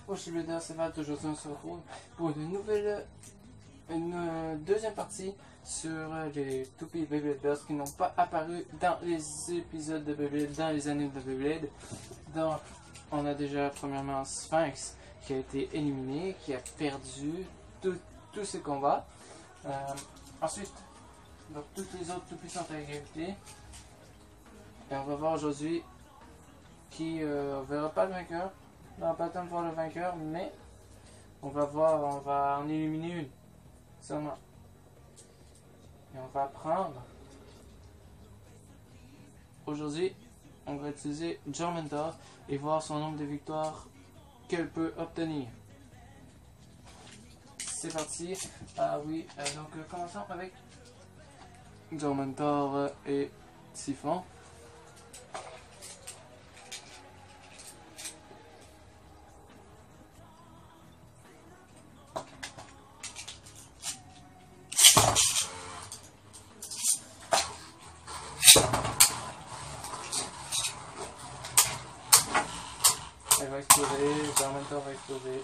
Moi je suis le c'est Val, aujourd'hui on se retrouve pour une deuxième partie sur les toupies Beyblade Burst qui n'ont pas apparu dans les épisodes de Beyblade, dans les années de Beyblade. Donc on a déjà premièrement Sphinx qui a été éliminé, qui a perdu tous ses combats. Ensuite, donc, toutes les autres toupies sont à égalité. Et on va voir aujourd'hui qui on verra pas le vainqueur. On n'aura pas le temps de voir le vainqueur, mais on va voir, on va en éliminer une seulement. Et on va prendre. Aujourd'hui, on va utiliser Jormentor et voir son nombre de victoires qu'elle peut obtenir. C'est parti. Ah oui, donc commençons avec Jormentor et Typhon. Elle va exploser, Jormentor va exploser.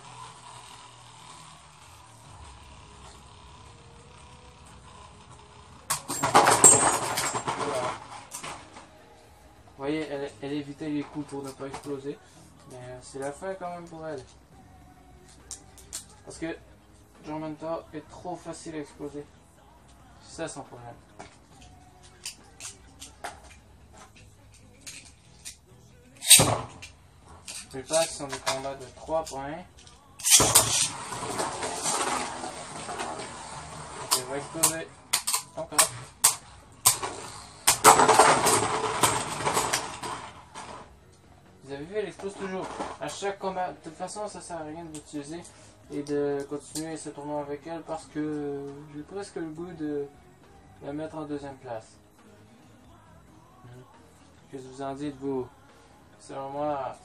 Vous voyez, elle évitait les coups pour ne pas exploser. Mais c'est la fin quand même pour elle. Parce que Jormentor est trop facile à exploser. C'est ça son problème. Les passes sont des combats de 3 points. Elle va exploser. Encore. Vous avez vu, elle explose toujours. À chaque combat. De toute façon, ça sert à rien d'utiliser et de continuer ce tournoi avec elle parce que j'ai presque le goût de la mettre en deuxième place. Qu'est-ce que vous en dites, vous? Selon moi,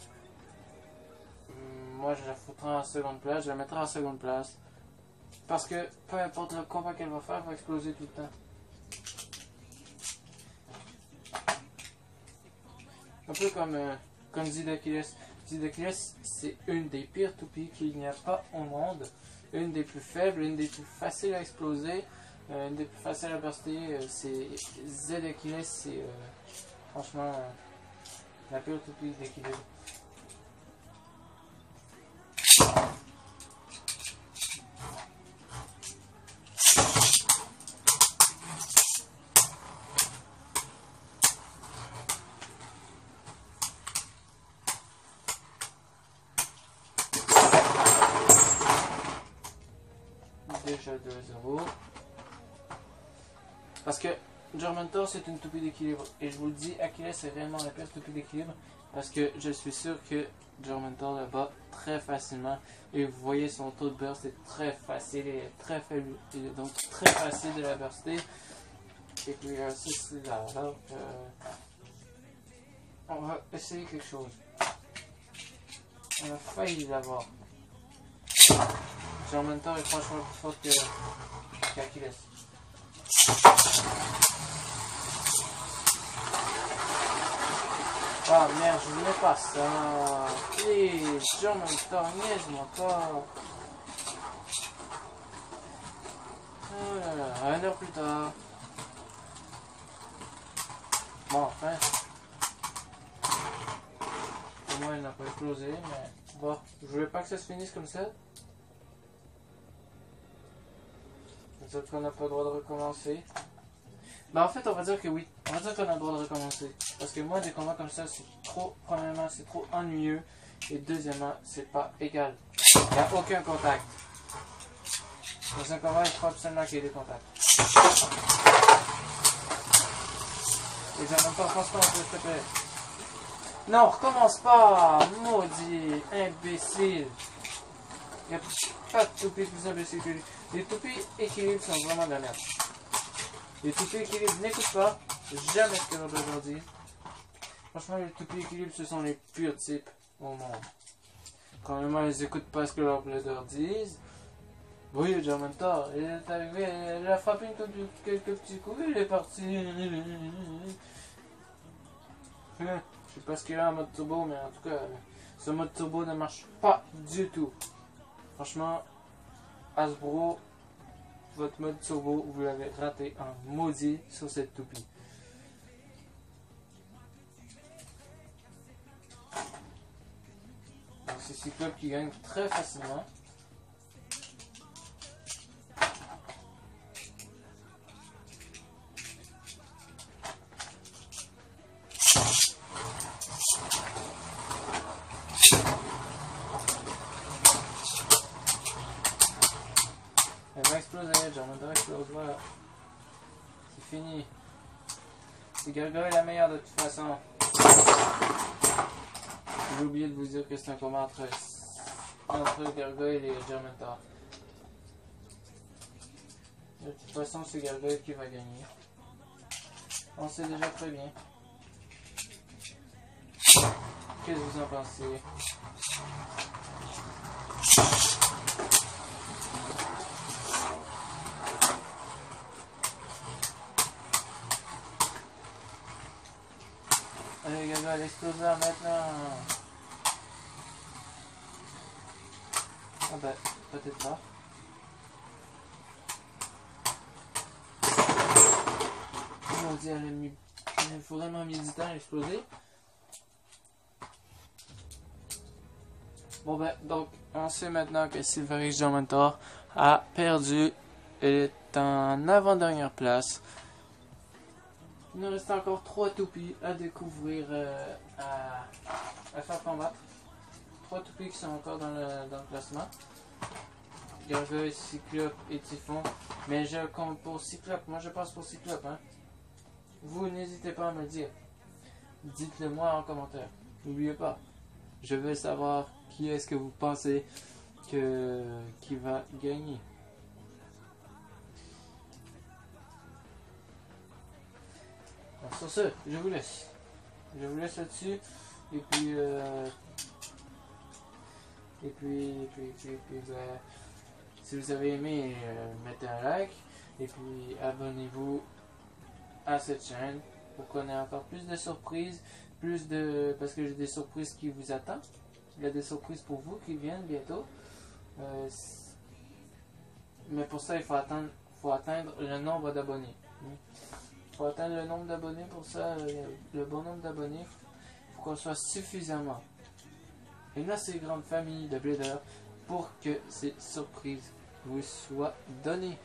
je la foutrai en seconde place, je la mettrai en seconde place. Parce que peu importe le combat qu'elle va faire, elle va exploser tout le temps. Un peu comme Zidakilles. Zidakilles, c'est une des pires toupies qu'il n'y a pas au monde. Une des plus faibles, une des plus faciles à exploser, une des plus faciles à burster. Zidakilles, c'est franchement la pire toupie d'Achilles. Déjà 2-0. Parce que Jormentor c'est une toupie d'équilibre. Et je vous le dis, Achilles c'est réellement la pire toupie d'équilibre. Parce que je suis sûr que Jormentor la bat très facilement. Et vous voyez son taux de burst est très facile et très faible. Et donc très facile de la burster. Et puis c'est là. Alors, on va essayer quelque chose. On a failli l'avoir. Jormentor est franchement plus fort qu'Achilles. Ah merde, je voulais pas ça. Please, Jormentor, niaise-moi pas. Oh là là, 1 heure plus tard. Bon, enfin. Au moins, elle n'a pas explosé, mais bon, je voulais pas que ça se finisse comme ça. C'est-à-dire qu'on n'a pas le droit de recommencer. Bah en fait on va dire que oui, on va dire qu'on a le droit de recommencer. Parce que moi des combats comme ça c'est trop, premièrement c'est trop ennuyeux. Et deuxièmement c'est pas égal. Il n'y a aucun contact. Dans un combat il faut absolument qu'il y ait des contacts. Et j'en même pas franchement s'il te plaît. Non, recommence pas, maudit imbécile. Il n'y a pas de toupie plus imbécile que lui. Les toupies équilibre sont vraiment de la merde. Les toupies équilibre n'écoutent pas jamais ce que l'on leur dit. Franchement, les toupies équilibre, ce sont les purs types au monde. Premièrement, ils n'écoutent pas ce que leur disent. Oui, Jormentor, il est arrivé, elle a frappé quelques petits coups, il est parti. Je sais pas ce qu'il a en mode turbo, mais en tout cas, Ce mode turbo ne marche pas du tout. Franchement, Hasbro, votre mode turbo, vous l'avez raté en maudit sur cette toupie. Donc c'est Cyclope qui gagne très facilement. Elle va exploser, Germander explose, voilà. C'est fini. C'est Gargoyle la meilleure de toute façon. J'ai oublié de vous dire que c'est un combat entre Gargoyle et Germander. De toute façon, c'est Gargoyle qui va gagner. On sait déjà très bien. Qu'est-ce que vous en pensez? Allez, Gargoyle, l'explosion maintenant. Ah bah, peut-être pas. On dit, il faut vraiment mis du temps à exploser. Bon ben, donc, on sait maintenant que Silverix Germander a perdu. Elle est en avant-dernière place. Il nous reste encore 3 toupies à découvrir, à faire combattre. 3 toupies qui sont encore dans le classement. Gargoyle, Cyclope et Typhon. Mais je compte pour Cyclope. Moi je passe pour Cyclope. Hein. Vous n'hésitez pas à me le dire. Dites-le moi en commentaire. N'oubliez pas. Je veux savoir qui est-ce que vous pensez qui va gagner. Alors, sur ce, je vous laisse. Je vous laisse là-dessus. Et puis, si vous avez aimé, mettez un like. Et puis, abonnez-vous à cette chaîne pour qu'on ait encore plus de surprises. Parce que j'ai des surprises qui vous attendent. Il y a des surprises pour vous qui viennent bientôt. Mais pour ça, il faut atteindre le nombre d'abonnés. Il faut atteindre le nombre d'abonnés. Pour ça, le bon nombre d'abonnés, il faut qu'on soit suffisamment une assez grande famille de bladers pour que ces surprises vous soient données.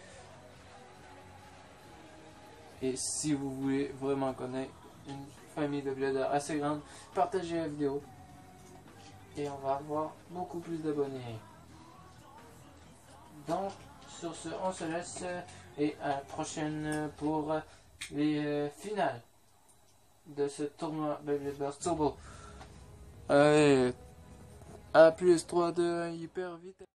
Et si vous voulez vraiment connaître une famille de bladers assez grande, partagez la vidéo et on va avoir beaucoup plus d'abonnés. Donc, sur ce, on se laisse et à la prochaine pour les finales de ce tournoi Beyblade Burst Turbo. Allez, à plus, 3, 2, 1, hyper vite.